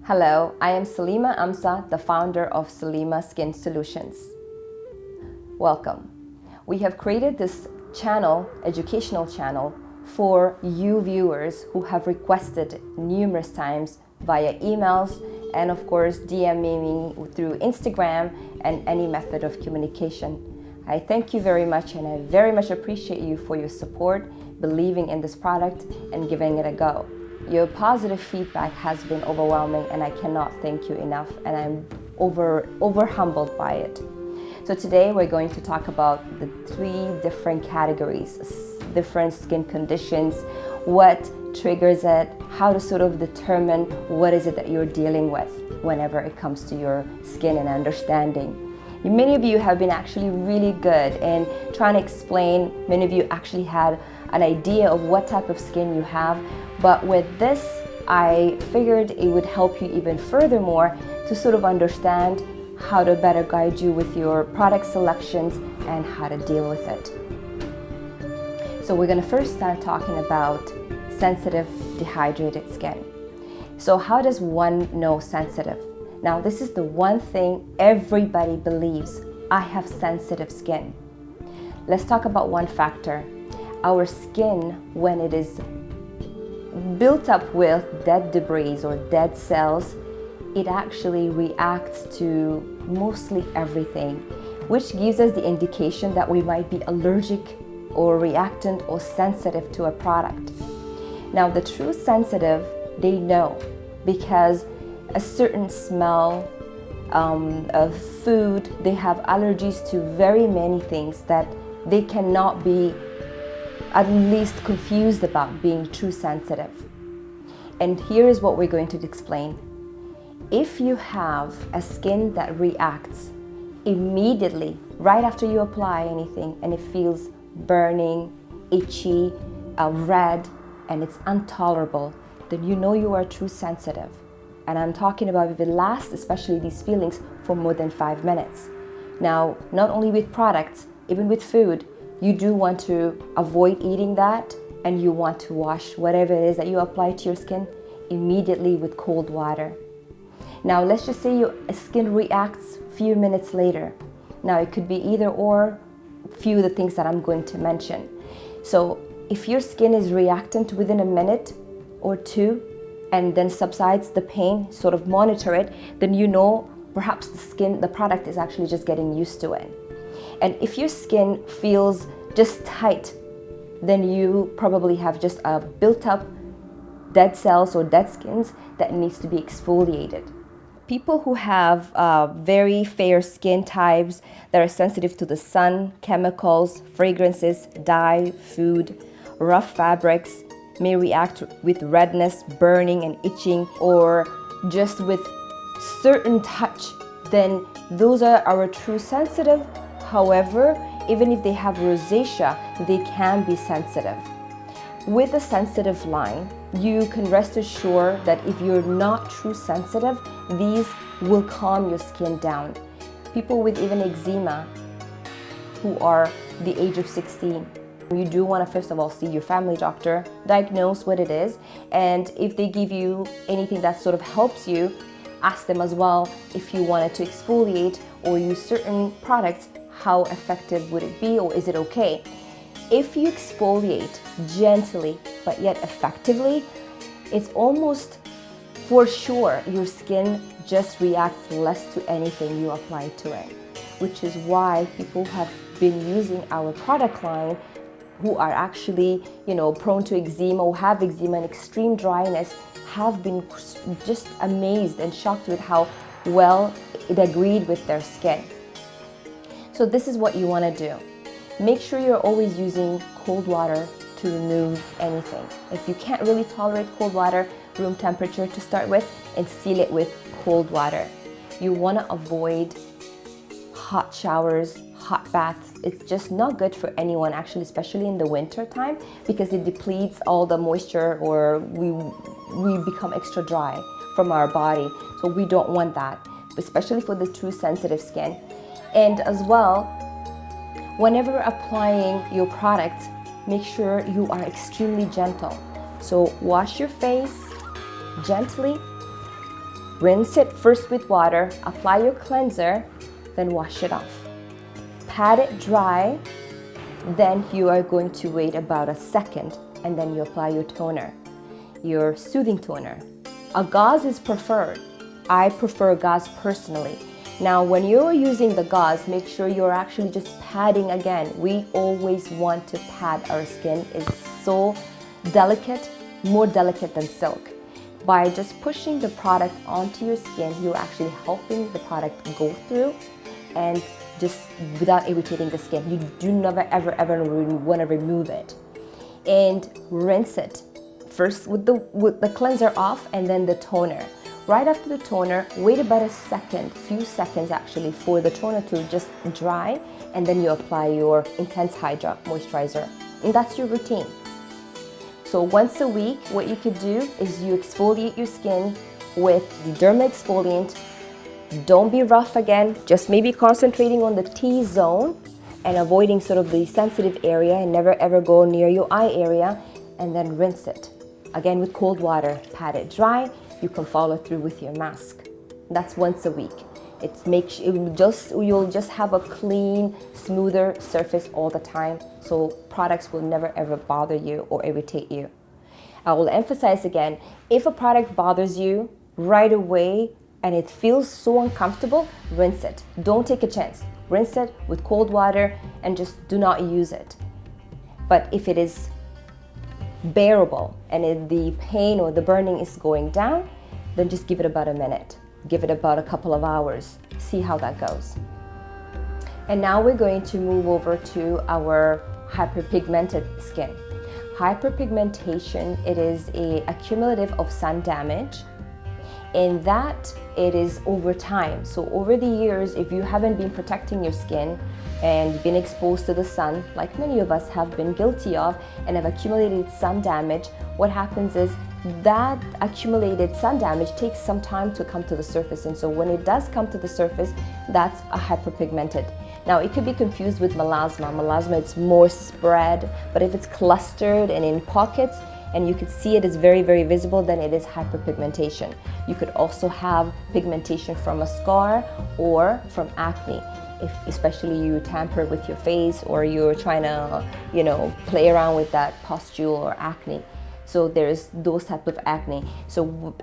Hello, I am Salima Amsa, the founder of Salima Skin Solutions. Welcome. We have created this channel, educational channel, for you viewers who have requested numerous times via emails and of course DMing me through Instagram and any method of communication. I thank you very much and I very much appreciate you for your support, believing in this product and giving it a go. Your positive feedback has been overwhelming and I cannot thank you enough, and I'm over humbled by it. So today we're going to talk about the 3 different categories, different skin conditions, what triggers it, how to sort of determine what is it that you're dealing with whenever it comes to your skin and understanding. Many of you have been actually really good in trying to explain. Many of you actually had an idea of what type of skin you have, but with this I figured it would help you even furthermore to sort of understand how to better guide you with your product selections and how to deal with it. So we're going to first start talking about sensitive dehydrated skin. So how does one know sensitive? Now this is the one thing everybody believes: I have sensitive skin. Let's talk about one factor. Our skin, when it is built up with dead debris or dead cells, it actually reacts to mostly everything, which gives us the indication that we might be allergic or reactant or sensitive to a product. Now the true sensitive, they know, because a certain smell of food, they have allergies to very many things that they cannot be at least confused about being true sensitive. And here is what we're going to explain. If you have a skin that reacts immediately right after you apply anything and it feels burning, itchy, red, and it's intolerable, then you know you are true sensitive. And I'm talking about if it lasts, especially these feelings, for more than 5 minutes. Now, not only with products, even with food, you do want to avoid eating that, and you want to wash whatever it is that you apply to your skin immediately with cold water. Now, let's just say your skin reacts a few minutes later. Now, it could be either or, few of the things that I'm going to mention. So if your skin is reactant within a minute or 2, and then subsides the pain, sort of monitor it, then you know perhaps the product is actually just getting used to it. And if your skin feels just tight, then you probably have just a built up dead cells or dead skins that needs to be exfoliated. People who have very fair skin types that are sensitive to the sun, chemicals, fragrances, dye, food, rough fabrics, may react with redness, burning and itching, or just with certain touch, then those are our true sensitive. However, even if they have rosacea, they can be sensitive. With a sensitive line, you can rest assured that if you're not true sensitive, these will calm your skin down. People with even eczema who are the age of 16, you do want to first of all see your family doctor, diagnose what it is, and if they give you anything that sort of helps you, ask them as well if you wanted to exfoliate or use certain products, how effective would it be, or is it okay? If you exfoliate gently but yet effectively, it's almost for sure your skin just reacts less to anything you apply to it, which is why people have been using our product line who are actually, prone to eczema or have eczema and extreme dryness, have been just amazed and shocked with how well it agreed with their skin. So this is what you want to do. Make sure you're always using cold water to remove anything. If you can't really tolerate cold water, room temperature to start with, and seal it with cold water. You want to avoid hot showers, hot baths. It's just not good for anyone, actually, especially in the winter time, because it depletes all the moisture, or we become extra dry from our body. So we don't want that, especially for the true sensitive skin. And as well, whenever applying your product, make sure you are extremely gentle. So wash your face gently Rinse it first with water, apply your cleanser, then wash it off. Pat it dry, then you are going to wait about a second, and then you apply your toner, your soothing toner. A gauze is preferred. I prefer gauze personally. Now, when you're using the gauze, make sure you're actually just patting again. We always want to pat. Our skin is so delicate, more delicate than silk. By just pushing the product onto your skin, you're actually helping the product go through and just without irritating the skin. You do never ever want to remove it. And rinse it first with the cleanser off, and then the toner. Right after the toner, wait about a second, few seconds actually, for the toner to just dry, and then you apply your Intense Hydra moisturizer. And that's your routine. So once a week, what you could do is you exfoliate your skin with the derma exfoliant. Don't be rough again, just maybe concentrating on the T-zone and avoiding sort of the sensitive area, and never ever go near your eye area, and then rinse it. Again with cold water, pat it dry. You can follow through with your mask. That's once a week. You'll just have a clean, smoother surface all the time, so products will never ever bother you or irritate you. I will emphasize again, if a product bothers you right away and it feels so uncomfortable, rinse it. Don't take a chance. Rinse it with cold water and just do not use it. But if it is bearable and the pain or the burning is going down, then just give it about a minute. Give it about a couple of hours. See how that goes. And now we're going to move over to our hyperpigmented skin. Hyperpigmentation, it is a accumulative of sun damage, in that it is over time. So over the years, if you haven't been protecting your skin and been exposed to the sun, like many of us have been guilty of, and have accumulated sun damage, what happens is that accumulated sun damage takes some time to come to the surface. And so when it does come to the surface, that's a hyperpigmented. Now, it could be confused with melasma. Melasma, it's more spread, but if it's clustered and in pockets, and you could see it is very, very visible, then it is hyperpigmentation. You could also have pigmentation from a scar or from acne. If especially you tamper with your face, or you're trying to, play around with that pustule or acne. So there's those type of acne,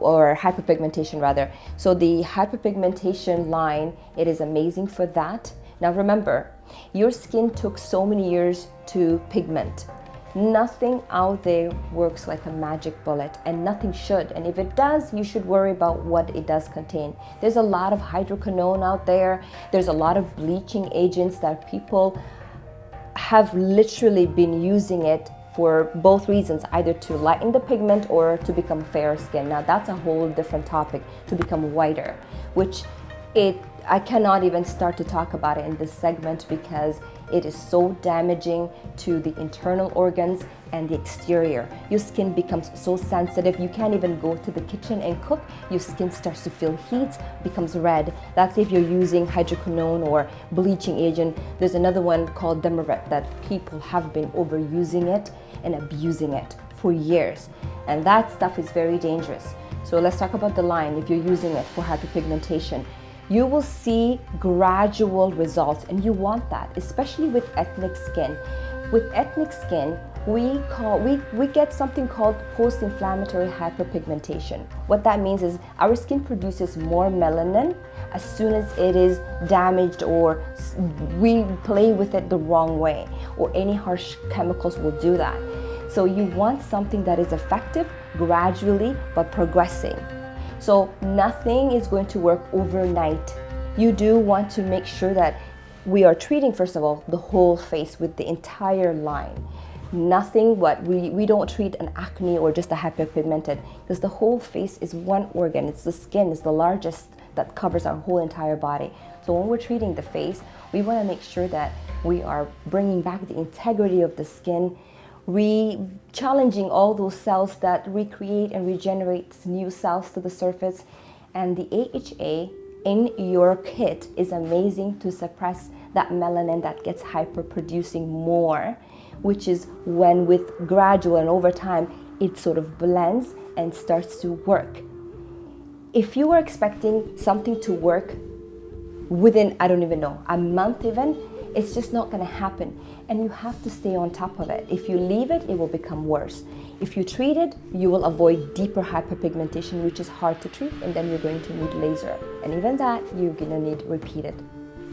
or hyperpigmentation rather. So the hyperpigmentation line, it is amazing for that. Now remember, your skin took so many years to pigment. Nothing out there works like a magic bullet, and nothing should. And if it does, you should worry about what it does contain. There's a lot of hydroquinone out there. There's a lot of bleaching agents that people have literally been using it for both reasons, either to lighten the pigment or to become fair skin. Now that's a whole different topic, to become whiter, which I cannot even start to talk about it in this segment, because it is so damaging to the internal organs and the exterior. Your skin becomes so sensitive, you can't even go to the kitchen and cook. Your skin starts to feel heat, becomes red. That's if you're using hydroquinone or bleaching agent. There's another one called Demervet that people have been overusing it and abusing it for years. And that stuff is very dangerous. So let's talk about the line. If you're using it for hyperpigmentation, you will see gradual results, and you want that, especially with ethnic skin. With ethnic skin, we get something called post-inflammatory hyperpigmentation. What that means is our skin produces more melanin as soon as it is damaged, or we play with it the wrong way, or any harsh chemicals will do that. So you want something that is effective gradually but progressing. So nothing is going to work overnight. You do want to make sure that we are treating, first of all, the whole face with the entire line. Nothing we don't treat an acne or just a hyperpigmented, because the whole face is one organ. It's the skin is the largest that covers our whole entire body. So when we're treating the face, we want to make sure that we are bringing back the integrity of the skin, challenging all those cells that recreate and regenerate new cells to the surface. And the AHA in your kit is amazing to suppress that melanin that gets hyper producing more, which is when with gradual and over time it sort of blends and starts to work. if you are expecting something to work within, I don't even know, a month even, it's just not going to happen. And you have to stay on top of it. If you leave it, it will become worse. If you treat it, you will avoid deeper hyperpigmentation, which is hard to treat, and then you're going to need laser. And even that, you're going to need repeated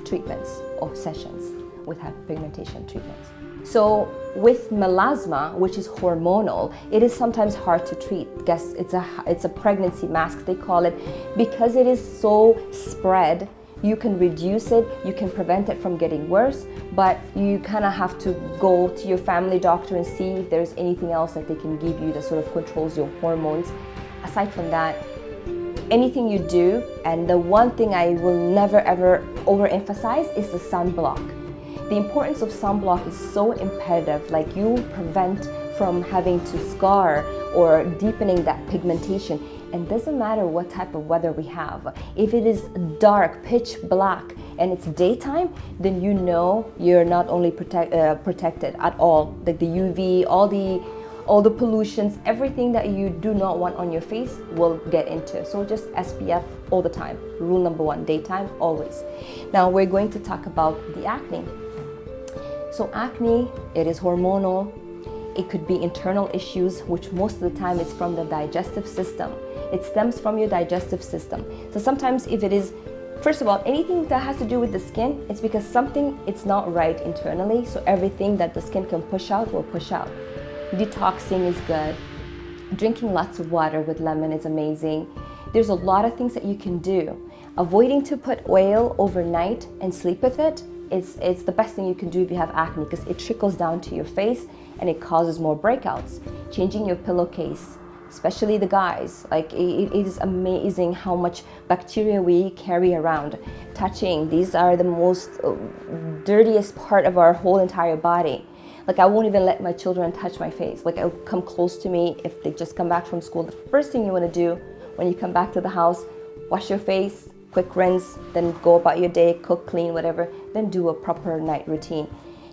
treatments or sessions with hyperpigmentation treatments. So with melasma, which is hormonal, it is sometimes hard to treat. I guess it's a pregnancy mask, they call it, because it is so spread. You can reduce it, you can prevent it from getting worse, but you kind of have to go to your family doctor and see if there's anything else that they can give you that sort of controls your hormones. Aside from that, anything you do, and the one thing I will never ever overemphasize is the sunblock. The importance of sunblock is so imperative, like you prevent from having to scar or deepening that pigmentation. And doesn't matter what type of weather we have. If it is dark, pitch black, and it's daytime, then you know you're not only protected at all. Like the UV, all the pollutions, everything that you do not want on your face will get into. So just SPF all the time. Rule number one, daytime, always. Now we're going to talk about the acne. So acne, it is hormonal. It could be internal issues, which most of the time is from the digestive system. It stems from your digestive system. So sometimes if it is, first of all, anything that has to do with the skin, it's because something it's not right internally. So everything that the skin can push out will push out. Detoxing is good. Drinking lots of water with lemon is amazing. There's a lot of things that you can do. Avoiding to put oil overnight and sleep with it, it's the best thing you can do if you have acne, because it trickles down to your face and it causes more breakouts. Changing your pillowcase, especially the guys, like it is amazing how much bacteria we carry around. Touching, these are the most dirtiest part of our whole entire body. Like I won't even let my children touch my face. Like I'll come close to me if they just come back from school. The first thing you want to do when you come back to the house, wash your face, quick rinse, then go about your day, cook, clean, whatever, then do a proper night routine.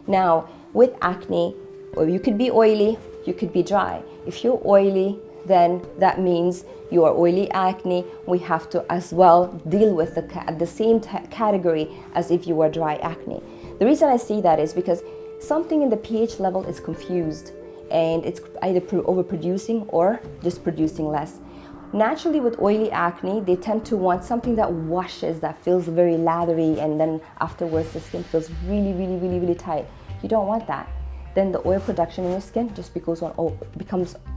Now with acne, well, you could be oily, you could be dry. If you're oily, then that means you are oily acne. We have to as well deal with the same category as if you were dry acne. The reason I see that is because something in the pH level is confused and it's either overproducing or just producing less. Naturally with oily acne, they tend to want something that washes, that feels very lathery, and then afterwards the skin feels really tight. You don't want that. Then the oil production in your skin just becomes on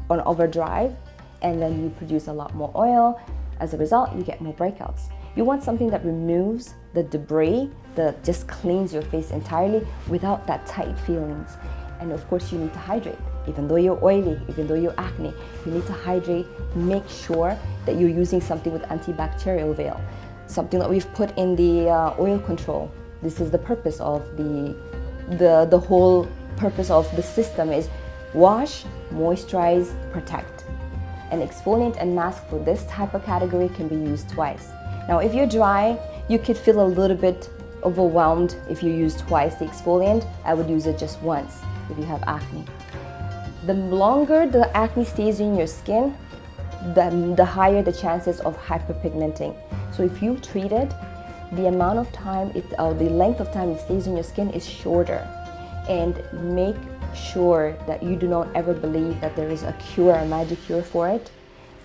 overdrive, and then you produce a lot more oil. As a result, you get more breakouts. You want something that removes the debris, that just cleans your face entirely without that tight feelings. And of course, you need to hydrate. Even though you're oily, even though you're acne, you need to hydrate. Make sure that you're using something with antibacterial veil, something that we've put in the oil control. This is the purpose of the whole purpose of the system is wash, moisturize, protect. An exfoliant and mask for this type of category can be used twice. Now, if you're dry, you could feel a little bit overwhelmed if you use twice the exfoliant. I would use it just once if you have acne. The longer the acne stays in your skin, the higher the chances of hyperpigmenting. So if you treat it, the amount of time, the length of time it stays in your skin is shorter. And make sure that you do not ever believe that there is a cure, a magic cure for it.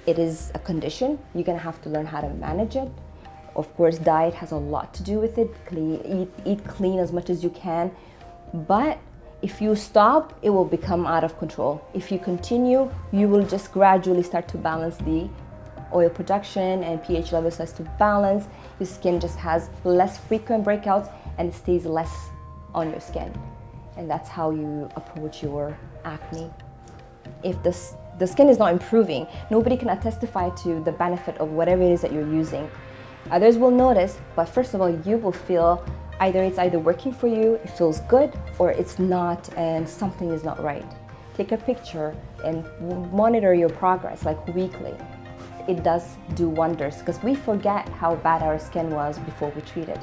It is a condition. You're gonna have to learn how to manage it. Of course, diet has a lot to do with it. Eat clean as much as you can. But if you stop, it will become out of control. If you continue, you will just gradually start to balance the oil production and pH level starts to balance. Your skin just has less frequent breakouts and it stays less on your skin. And that's how you approach your acne. If the skin is not improving, nobody can testify to the benefit of whatever it is that you're using. Others will notice, but first of all, you will feel it's either working for you, it feels good, or it's not, and something is not right. Take a picture and monitor your progress, like weekly. It does do wonders because we forget how bad our skin was before we treated.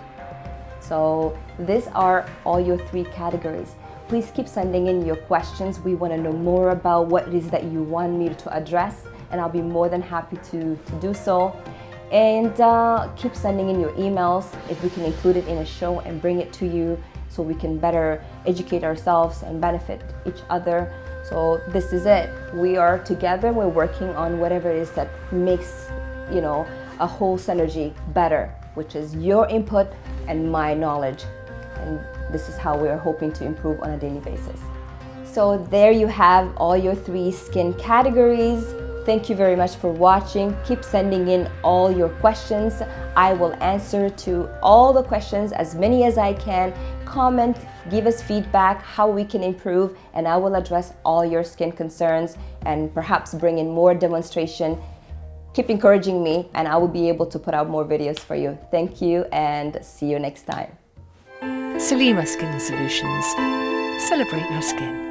So these are all your 3 categories. Please keep sending in your questions. We want to know more about what it is that you want me to address, and I'll be more than happy to do so. And keep sending in your emails if we can include it in a show and bring it to you so we can better educate ourselves and benefit each other. So this is it. We are together. We're working on whatever it is that makes, a whole synergy better, which is your input and my knowledge. And this is how we are hoping to improve on a daily basis. So there you have all your 3 skin categories. Thank you very much for watching. Keep sending in all your questions. I will answer to all the questions, as many as I can. Comment, give us feedback, how we can improve, and I will address all your skin concerns and perhaps bring in more demonstration. Keep encouraging me and I will be able to put out more videos for you. Thank you and see you next time. Salima Skin Solutions. Celebrate your skin.